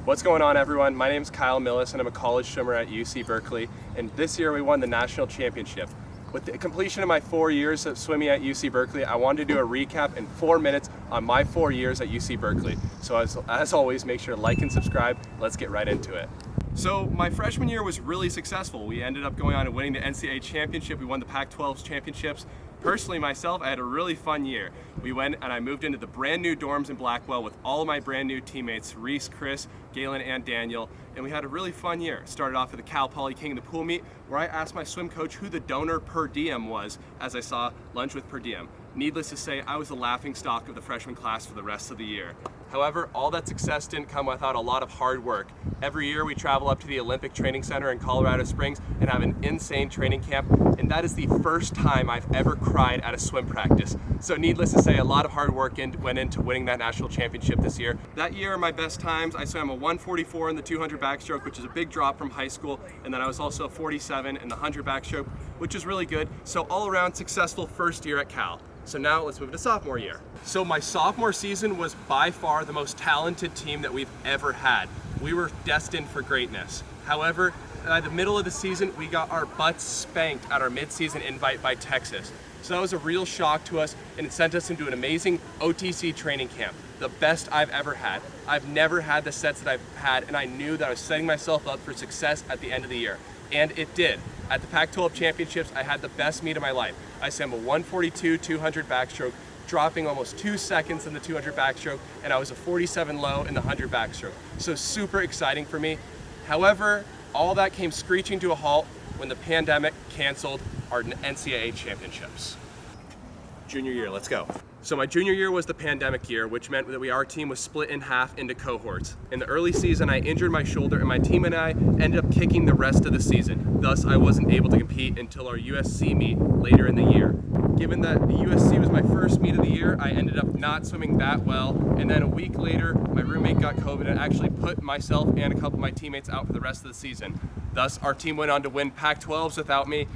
What's going on, everyone? My name is Kyle Millis and I'm a college swimmer at UC Berkeley, and this year we won the national championship. With the completion of my 4 years of swimming at UC Berkeley, I wanted to do a recap in 4 minutes on my 4 years at UC Berkeley. So as always, make sure to like and subscribe. Let's get right into it. So my freshman year was really successful. We ended up going on and winning the NCAA Championship. We won the Pac-12 championships. Personally, myself, I had a really fun year. We went and I moved into the brand new dorms in Blackwell with all of my brand new teammates, Reese, Chris, Galen, and Daniel, and we had a really fun year. Started off at the Cal Poly King of the Pool meet, where I asked my swim coach who the donor per diem was, as I saw lunch with per diem. Needless to say, I was the laughingstock of the freshman class for the rest of the year. However, all that success didn't come without a lot of hard work. Every year we travel up to the Olympic Training Center in Colorado Springs and have an insane training camp, and that is the first time I've ever cried at a swim practice. So needless to say, a lot of hard work went into winning that national championship this year. That year, my best times, I swam a 144 in the 200 backstroke, which is a big drop from high school, and then I was also a 47 in the 100 backstroke, which is really good. So all around successful first year at Cal. So now let's move to sophomore year. So my sophomore season was by far the most talented team that we've ever had. We were destined for greatness. However, by the middle of the season, we got our butts spanked at our mid-season invite by Texas. So that was a real shock to us, and it sent us into an amazing OTC training camp, the best I've ever had. I've never had the sets that I've had, and I knew that I was setting myself up for success at the end of the year. And it did. At the Pac-12 championships, I had the best meet of my life. I swam a 142 200 backstroke, dropping almost 2 seconds in the 200 backstroke, and I was a 47 low in the 100 backstroke. So super exciting for me. However, all that came screeching to a halt when the pandemic canceled our NCAA championships. Junior year, let's go. So my junior year was the pandemic year, which meant that our team was split in half into cohorts. In the early season, I injured my shoulder, and my team and I ended up kicking the rest of the season. Thus, I wasn't able to compete until our USC meet later in the year. Given that the USC was my first meet of the year, I ended up not swimming that well, and then a week later, my roommate got COVID and actually put myself and a couple of my teammates out for the rest of the season. Thus, our team went on to win Pac-12s without me,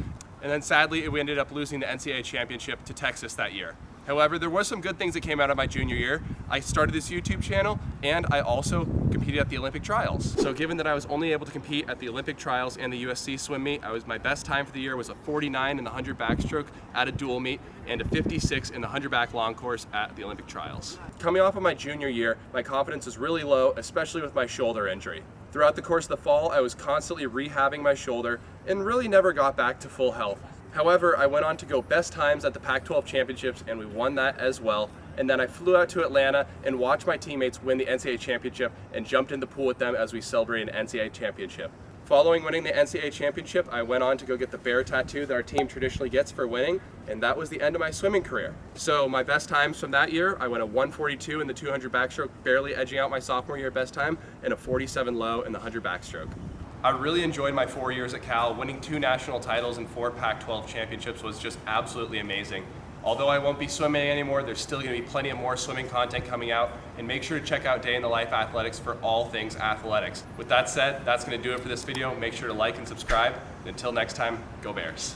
and then sadly, we ended up losing the NCAA championship to Texas that year. However, there were some good things that came out of my junior year. I started this YouTube channel, and I also competed at the Olympic trials. So given that I was only able to compete at the Olympic trials and the USC swim meet, my best time for the year was a 49 in the 100 backstroke at a dual meet and a 56 in the 100 back long course at the Olympic trials. Coming off of my junior year, my confidence was really low, especially with my shoulder injury. Throughout the course of the fall, I was constantly rehabbing my shoulder and really never got back to full health. However, I went on to go best times at the Pac-12 championships, and we won that as well. And then I flew out to Atlanta and watched my teammates win the NCAA championship and jumped in the pool with them as we celebrated an NCAA championship. Following winning the NCAA championship, I went on to go get the bear tattoo that our team traditionally gets for winning, and that was the end of my swimming career. So my best times from that year, I went a 142 in the 200 backstroke, barely edging out my sophomore year best time, and a 47 low in the 100 backstroke. I really enjoyed my 4 years at Cal. Winning 2 national titles and 4 Pac-12 championships was just absolutely amazing. Although I won't be swimming anymore, there's still going to be plenty of more swimming content coming out, and make sure to check out Day in the Life Athletics for all things athletics. With that said, that's going to do it for this video. Make sure to like and subscribe, and until next time, go Bears.